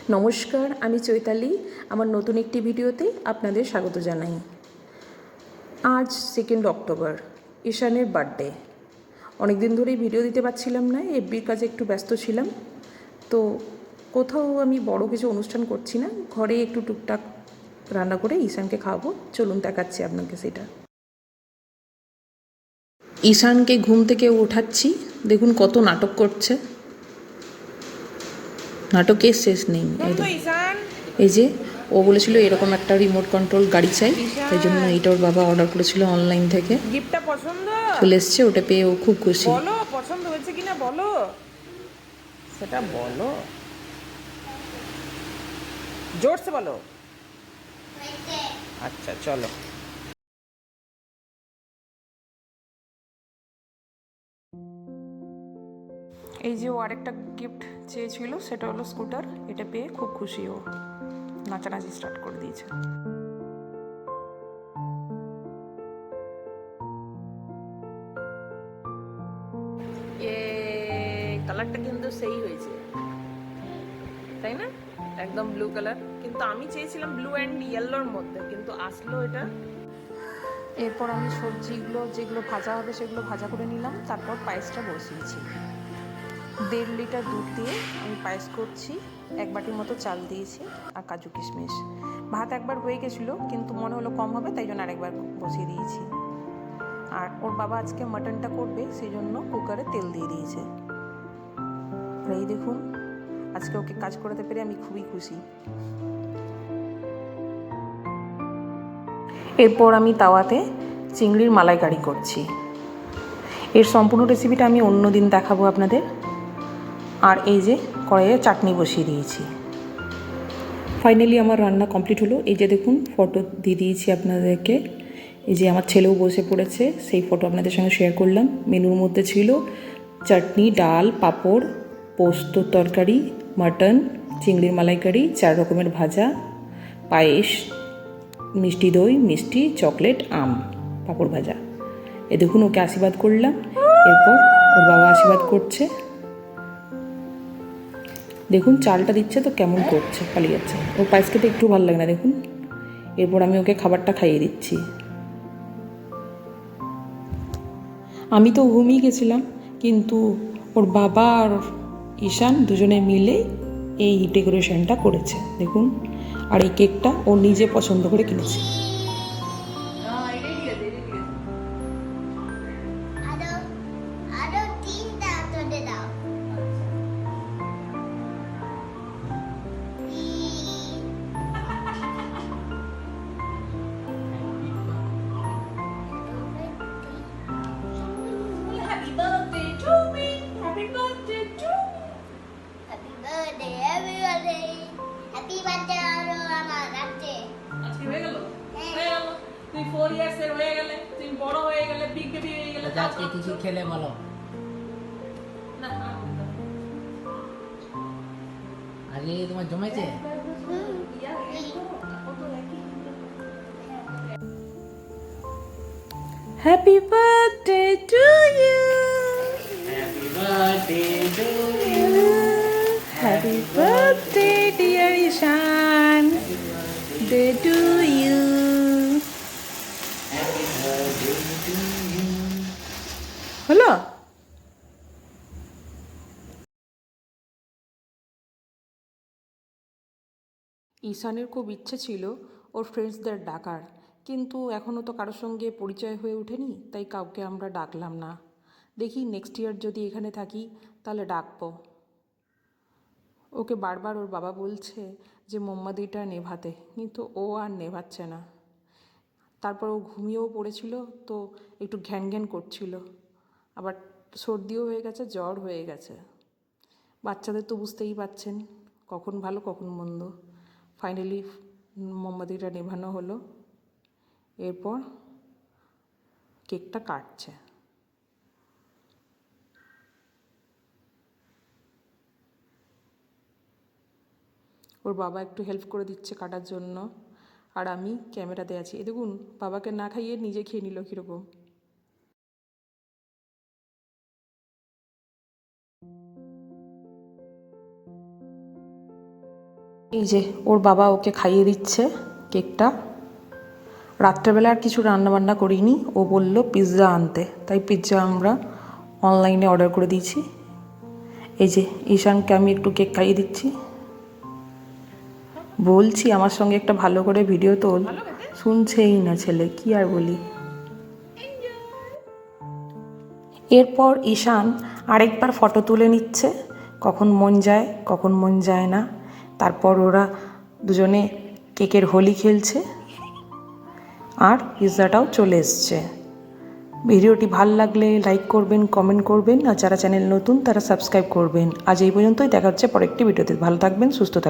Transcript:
নমস্কার, আমি চৈতালি। আমার নতুন একটি ভিডিওতে আপনাদের স্বাগত জানাই। আজ 2 অক্টোবর, ঈশানের বার্থডে। অনেক দিন ধরেই ভিডিও দিতে পারছিলাম না, এফবির কাজে একটু ব্যস্ত ছিলাম। তো কোথাও আমি বড় কিছু অনুষ্ঠান করছি না, ঘরে একটু টুকটাক রান্না করে ঈশানকে খাওয়াবো। চলুন দেখাচ্ছি আপনাকে সেটা। ঈশানকে ঘুম থেকে উঠাচ্ছি, দেখুন কত নাটক করছে, নাটকের শেষ নেই। এই যে ও বলেছিল এরকম একটা রিমোট কন্ট্রোল গাড়ি চাই, তাই জন্য এইটা ওর বাবা অর্ডার করেছিল অনলাইন থেকে। গিফটটা পছন্দ চলে এসছে, ওটা পেয়ে ও খুব খুশি। বলো পছন্দ হয়েছে কিনা বলো, সেটা বলো, জোরসে বলো। আচ্ছা চলো। এই যে ও আরেকটা গিফট চেয়েছিল, সেটা হলো স্কুটার। এটা পেয়ে খুব খুশি, ও নাচানাচি স্টার্ট করে দিয়েছে। কালারটা কিন্তু সেই হয়েছে, তাই না? একদম ব্লু কালার, কিন্তু আমি চেয়েছিলাম ব্লু অ্যান্ড ইয়েলোর মধ্যে, কিন্তু আসলো এটা। এরপর আমি সবজিগুলো যেগুলো ভাজা হবে সেগুলো ভাজা করে নিলাম, তারপর পায়েসটা বসিয়েছি। 1.5 লিটার দুধ দিয়ে আমি পায়েস করছি। 1 বাটির মতো চাল দিয়েছি আর কাজু কিশমিশ। ভাত একবার হয়ে গেছিলো, কিন্তু মনে হলো কম হবে, তাই জন্য আরেকবার বসিয়ে দিয়েছি। আর ওর বাবা আজকে মাটনটা করবে, সেই জন্য কুকারে তেল দিয়ে দিয়েছে। আর এই দেখুন, আজকে ওকে কাজ করাতে পেরে আমি খুবই খুশি। এরপর আমি তাওয়াতে চিংড়ির মালাইকারি করছি। এর সম্পূর্ণ রেসিপিটা আমি অন্য দিন দেখাবো আপনাদের। আর এই যে কড়াইয়ে চাটনি বসিয়ে দিয়েছি। ফাইনালি আমার রান্না কমপ্লিট হলো। এই যে দেখুন, ফটো দিয়ে দিয়েছি আপনাদেরকে। এই যে আমার ছেলেও বসে পড়েছে, সেই ফটো আপনাদের সঙ্গে শেয়ার করলাম। মেনুর মধ্যে ছিল চাটনি, ডাল, পাঁপড়, পোস্তর তরকারি, মাটন, চিংড়ির মালাইকারি, 4 রকমের ভাজা, পায়েস, মিষ্টি দই, মিষ্টি, চকলেট, আম, পাঁপড় ভাজা। এ দেখুন, ওকে আশীর্বাদ করলাম। এরপর ওর বাবা আশীর্বাদ করছে। দেখুন চালটা দিচ্ছে তো কেমন করছে, পালিয়ে যাচ্ছে। ওর পায়েস খেতে একটু ভালো লাগে না, দেখুন। এরপর আমি ওকে খাবারটা খাইয়ে দিচ্ছি। আমি তো ঘুমিয়ে গেছিলাম, কিন্তু ওর বাবা আর ঈশান দুজনে মিলে এই ডেকোরেশনটা করেছে, দেখুন। আর এই কেকটা ও নিজে পছন্দ করে কিনেছে। তুই 4 ইয়ার্স এর হয়ে গেলে, তুই বড় হয়ে গেলে, বিগ বেবি হয়ে গেলে, আজকে কি কি খেলে বলো না। আজকে তোমার জমেছে? Happy birthday to you, happy birthday to you, happy birthday dear Ishan, day to you. Happy birthday to you. হলো? ঈশানের খুব ইচ্ছে ছিল ওর ফ্রেন্ডসদের ডাকার, কিন্তু এখনও তো কারোর সঙ্গে পরিচয় হয়ে ওঠেনি, তাই কাউকে আমরা ডাকলাম না। দেখি নেক্সট ইয়ার যদি এখানে থাকি তাহলে ডাকবো। ওকে বারবার ওর বাবা বলছে যে মোমবাতিটা নেভাতে, কিন্তু ও আর নেভাচ্ছে না। তারপর ও ঘুমিয়েও পড়েছিল, তো একটু ঘ্যান ঘ্যান করছিল। আবার সর্দিও হয়ে গেছে, জ্বর হয়ে গেছে। বাচ্চাদের তো বুঝতেই পাচ্ছেন, কখন ভালো কখন মন্দ। ফাইনালি মোমবাতিটা নেভানো হলো। এরপর কেকটা কাটছে। ওর বাবা একটু হেল্প করে দিচ্ছে কাটার জন্য, আর আমি ক্যামেরাতে আছি। এ দেখুন, বাবাকে না খাইয়ে নিজে খেয়ে নিল কীরকম। এই যে ওর বাবা ওকে খাইয়ে দিচ্ছে কেকটা। রাত্রেবেলা আর কিছু রান্নাবান্না করিনি, ও বলল পিৎজা আনতে, তাই পিৎজা আমরা অনলাইনে অর্ডার করে দিয়েছি। এই যে ঈশানকে আমি একটু কেক খাইয়ে দিচ্ছি, বলছি আমার সঙ্গে একটা ভালো করে ভিডিও তোল, শুনছেই না ছেলে, কি আর বলি। এরপর ঈশান আরেকবার ফটো তুলে নিচ্ছে, কখন মন যায় কখন মন যায় না। তারপর ওরা দুজনে কেকের হোলি খেলছে আর পিৎজাটাও চলে এসছে। ভিডিওটি ভালো লাগলে লাইক করবেন, কমেন্ট করবেন, আর যারা চ্যানেল নতুন তারা সাবস্ক্রাইব করবেন। আজ এই পর্যন্তই, দেখা হচ্ছে পরের একটি ভিডিওতে। ভালো থাকবেন, সুস্থ থাকবেন।